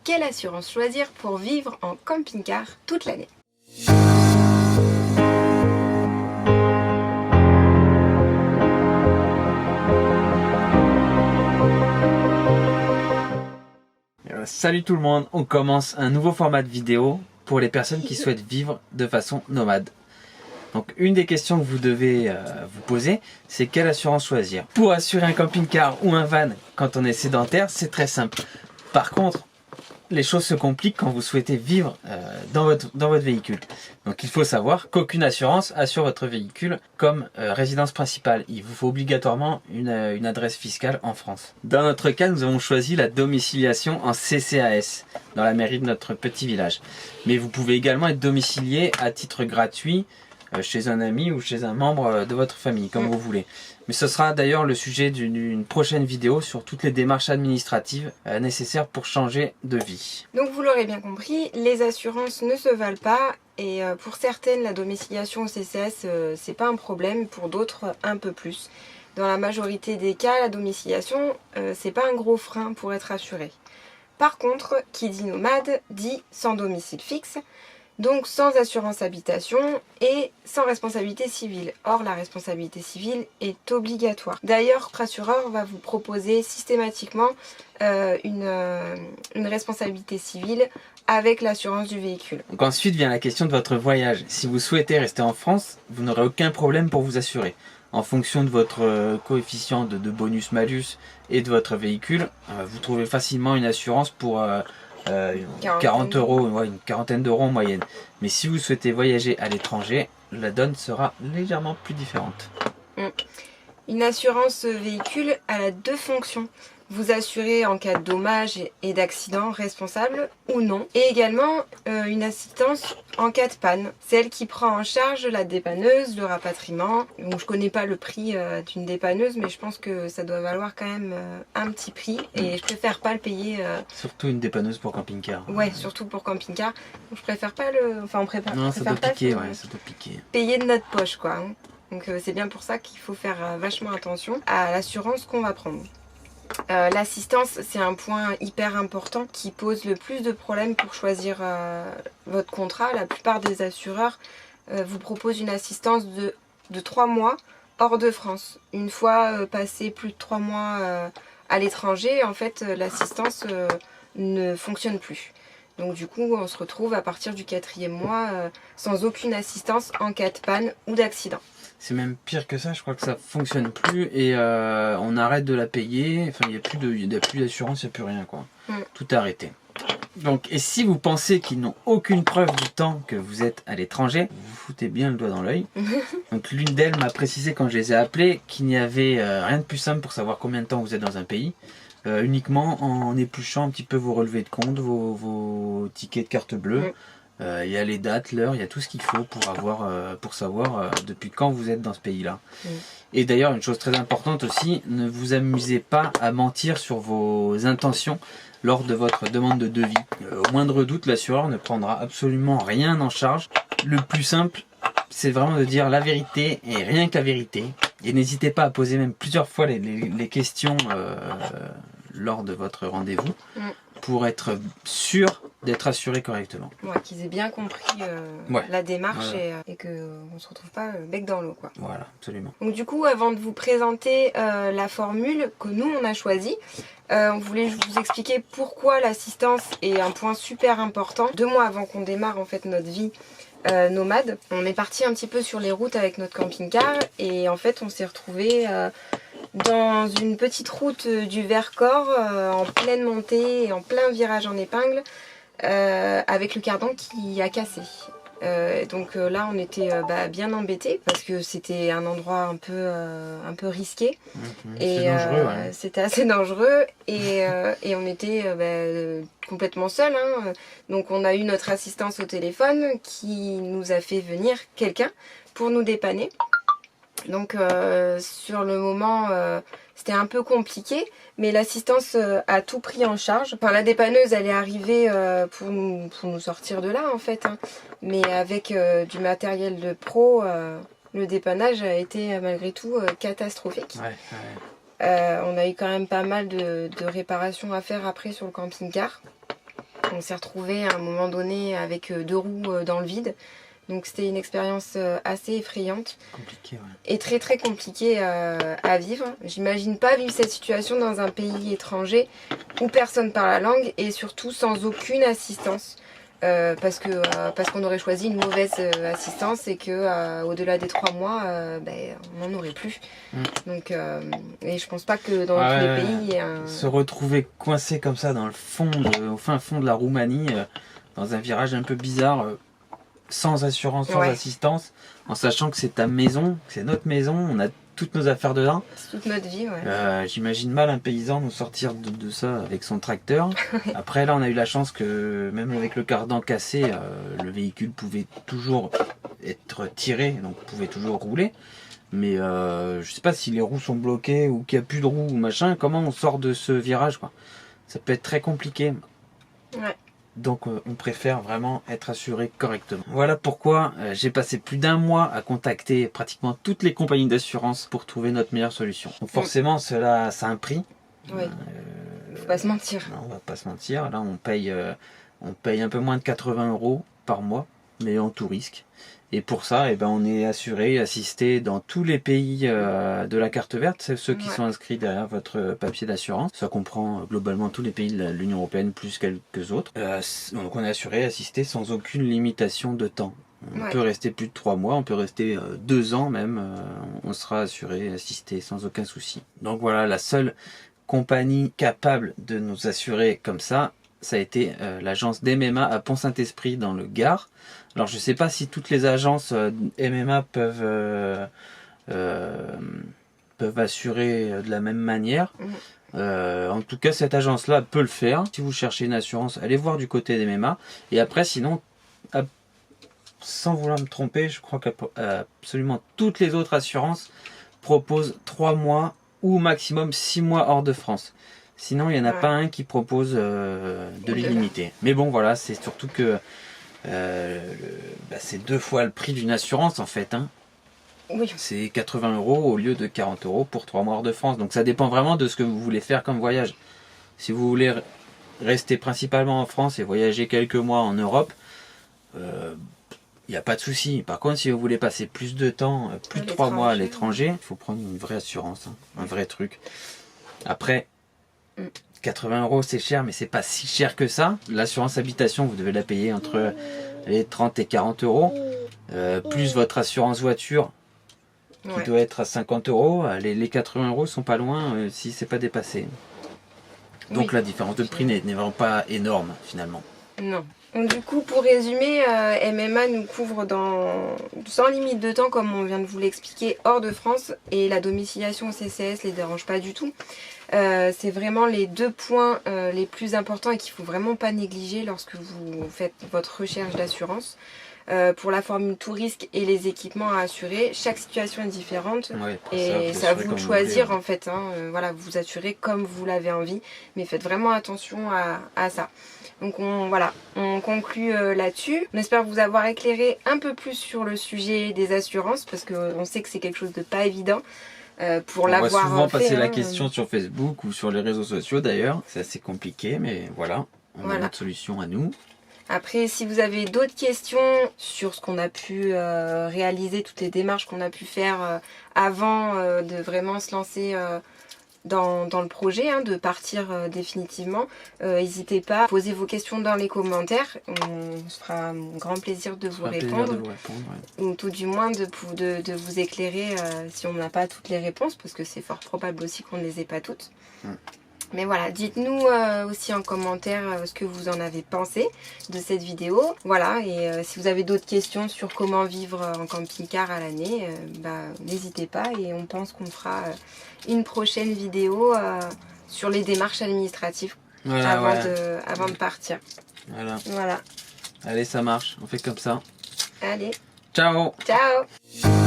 quelle assurance choisir pour vivre en camping-car toute l'année. Salut tout le monde, on commence un nouveau format de vidéo pour les personnes qui souhaitent vivre de façon nomade. Donc une des questions que vous devez vous poser, c'est quelle assurance choisir. Pour assurer un camping-car ou un van quand on est sédentaire, c'est très simple. Par contre, les choses se compliquent quand vous souhaitez vivre dans votre véhicule. Donc il faut savoir qu'aucune assurance assure votre véhicule comme résidence principale. Il vous faut obligatoirement une adresse fiscale en France. Dans notre cas, nous avons choisi la domiciliation en CCAS dans la mairie de notre petit village. Mais vous pouvez également être domicilié à titre gratuit chez un ami ou chez un membre de votre famille, comme vous voulez. Mais ce sera d'ailleurs le sujet d'une prochaine vidéo sur toutes les démarches administratives nécessaires pour changer de vie. Donc vous l'aurez bien compris, les assurances ne se valent pas et pour certaines la domiciliation au CCAS c'est pas un problème, pour d'autres un peu plus. Dans la majorité des cas, la domiciliation c'est pas un gros frein pour être assuré. Par contre, qui dit nomade dit sans domicile fixe. Donc sans assurance habitation et sans responsabilité civile. Or la responsabilité civile est obligatoire. D'ailleurs, votre assureur va vous proposer systématiquement une responsabilité civile avec l'assurance du véhicule. Donc ensuite vient la question de votre voyage. Si vous souhaitez rester en France, vous n'aurez aucun problème pour vous assurer. En fonction de votre coefficient de bonus-malus et de votre véhicule, vous trouvez facilement une assurance pour 40 euros, ouais, une quarantaine d'euros en moyenne. Mais si vous souhaitez voyager à l'étranger, la donne sera légèrement plus différente. Une assurance véhicule, elle a deux fonctions. Vous assurer en cas de dommages et d'accidents responsables ou non. Et également une assistance en cas de panne. Celle qui prend en charge la dépanneuse, le rapatriement. Donc je connais pas le prix d'une dépanneuse, mais je pense que ça doit valoir quand même un petit prix. Et je préfère pas le payer. Surtout une dépanneuse pour camping-car. Ouais, surtout pour camping-car. Donc je préfère pas le... Enfin on prépare. Non, ça doit piquer, ouais, ça doit piquer. Payer de notre poche quoi. Hein. Donc c'est bien pour ça qu'il faut faire vachement attention à l'assurance qu'on va prendre. L'assistance, c'est un point hyper important qui pose le plus de problèmes pour choisir votre contrat. La plupart des assureurs vous proposent une assistance de 3 mois hors de France. Une fois passé plus de 3 mois à l'étranger, en fait, l'assistance ne fonctionne plus. Donc du coup, on se retrouve à partir du 4e mois sans aucune assistance en cas de panne ou d'accident. C'est même pire que ça, je crois que ça fonctionne plus et on arrête de la payer, enfin il n'y a plus d'assurance, il n'y a plus rien quoi. Tout est arrêté. Donc, et si vous pensez qu'ils n'ont aucune preuve du temps que vous êtes à l'étranger, vous foutez bien le doigt dans l'œil. Donc l'une d'elles m'a précisé quand je les ai appelés qu'il n'y avait rien de plus simple pour savoir combien de temps vous êtes dans un pays. Uniquement en épluchant un petit peu vos relevés de compte, vos tickets de carte bleue. Il y a les dates, l'heure, il y a tout ce qu'il faut pour savoir depuis quand vous êtes dans ce pays-là. Et d'ailleurs, une chose très importante aussi, ne vous amusez pas à mentir sur vos intentions lors de votre demande de devis. Au moindre doute, l'assureur ne prendra absolument rien en charge. Le plus simple, c'est vraiment de dire la vérité et rien que la vérité. Et n'hésitez pas à poser même plusieurs fois les questions lors de votre rendez-vous pour être sûr d'être assuré correctement. Ouais, qu'ils aient bien compris la démarche et qu'on ne se retrouve pas bec dans l'eau. Voilà, absolument. Donc du coup, avant de vous présenter la formule que nous on a choisie, on voulait vous expliquer pourquoi l'assistance est un point super important. 2 mois avant qu'on démarre en fait notre vie nomade, on est parti un petit peu sur les routes avec notre camping-car et en fait on s'est retrouvé dans une petite route du Vercors en pleine montée et en plein virage en épingle avec le cardan qui a cassé. Donc là on était bien embêtés parce que c'était un endroit un peu risqué et c'était assez dangereux et on était complètement seuls. Donc on a eu notre assistance au téléphone qui nous a fait venir quelqu'un pour nous dépanner. Donc sur le moment c'était un peu compliqué, mais l'assistance a tout pris en charge. Enfin, la dépanneuse elle est arrivée pour nous sortir de là en fait, mais avec du matériel de pro, le dépannage a été malgré tout catastrophique. On a eu quand même pas mal de réparations à faire après sur le camping-car. On s'est retrouvé à un moment donné avec 2 roues dans le vide. Donc c'était une expérience assez effrayante. Compliqué, ouais. Et très très compliquée à vivre. J'imagine pas vivre cette situation dans un pays étranger où personne parle la langue et surtout sans aucune assistance. Parce qu'on aurait choisi une mauvaise assistance et que au-delà des 3 mois, on n'en aurait plus. Donc, et je pense pas que dans tous les pays il y ait un... Se retrouver coincé comme ça dans le fond au fin fond de la Roumanie, dans un virage un peu bizarre, sans assurance, sans assistance, en sachant que c'est ta maison, que c'est notre maison, on a toutes nos affaires dedans. C'est toute notre vie, ouais. J'imagine mal un paysan nous sortir de ça avec son tracteur. Après là on a eu la chance que même avec le cardan cassé, le véhicule pouvait toujours être tiré, donc pouvait toujours rouler. Mais je sais pas si les roues sont bloquées ou qu'il n'y a plus de roues ou machin, comment on sort de ce virage quoi. Ça peut être très compliqué. Ouais. Donc on préfère vraiment être assuré correctement. Voilà pourquoi j'ai passé plus d'1 mois à contacter pratiquement toutes les compagnies d'assurance pour trouver notre meilleure solution. Donc forcément ça a un prix. Oui. Faut pas se mentir. Non, on va pas se mentir. Là on paye un peu moins de 80 € par mois, mais en tout risque. Et pour ça, on est assuré, assisté dans tous les pays de la carte verte, c'est ceux qui sont inscrits derrière votre papier d'assurance. Ça comprend globalement tous les pays de l'Union Européenne, plus quelques autres. Donc on est assuré, assisté sans aucune limitation de temps. On peut rester plus de 3 mois, on peut rester 2 ans même, on sera assuré, assisté sans aucun souci. Donc voilà, la seule compagnie capable de nous assurer comme ça a été l'agence d'MMA à Pont-Saint-Esprit dans le Gard. Alors je sais pas si toutes les agences MMA peuvent assurer de la même manière. En tout cas cette agence là peut le faire. Si vous cherchez une assurance, allez voir du côté d'MMA. Et après sinon, sans vouloir me tromper, je crois qu'absolument toutes les autres assurances proposent 3 mois ou maximum 6 mois hors de France. Sinon il n'y en a pas un qui propose de l'illimité. Mais bon voilà, c'est surtout que c'est 2 fois le prix d'une assurance en fait. Oui. C'est 80 € au lieu de 40 € pour 3 mois hors de France. Donc ça dépend vraiment de ce que vous voulez faire comme voyage. Si vous voulez rester principalement en France et voyager quelques mois en Europe, il n'y a pas de souci. Par contre, si vous voulez passer plus de temps, plus de 3 mois à l'étranger, il faut prendre une vraie assurance, un vrai truc. Après, 80 € c'est cher, mais c'est pas si cher que ça. L'assurance habitation, vous devez la payer entre les 30 et 40 €, plus votre assurance voiture qui doit être à 50 €. Les 80 € sont pas loin si c'est pas dépassé. Donc la différence de prix n'est vraiment pas énorme finalement. Non. Donc, du coup, pour résumer, MMA nous couvre sans limite de temps, comme on vient de vous l'expliquer, hors de France, et la domiciliation au CCS les dérange pas du tout. C'est vraiment les 2 points les plus importants et qu'il faut vraiment pas négliger lorsque vous faites votre recherche d'assurance. Pour la formule tout risque et les équipements à assurer, chaque situation est différente et c'est à vous de choisir en fait. Voilà, vous vous assurez comme vous l'avez envie, mais faites vraiment attention à ça. Donc on conclut là-dessus. On espère vous avoir éclairé un peu plus sur le sujet des assurances parce qu'on sait que c'est quelque chose de pas évident. Pour l'avoir fait. On va souvent passer la question sur Facebook ou sur les réseaux sociaux d'ailleurs. C'est assez compliqué, mais voilà, on a notre solution à nous. Après, si vous avez d'autres questions sur ce qu'on a pu réaliser, toutes les démarches qu'on a pu faire avant de vraiment se lancer dans le projet, de partir définitivement, n'hésitez pas à poser vos questions dans les commentaires. On se fera un grand plaisir de vous répondre. Ou tout du moins de vous éclairer si on n'a pas toutes les réponses, parce que c'est fort probable aussi qu'on ne les ait pas toutes. Mais voilà, dites-nous aussi en commentaire ce que vous en avez pensé de cette vidéo. Voilà, et si vous avez d'autres questions sur comment vivre en camping-car à l'année, n'hésitez pas et on pense qu'on fera une prochaine vidéo sur les démarches administratives avant de partir. Voilà. Allez, ça marche, on fait comme ça. Allez. Ciao. Ciao.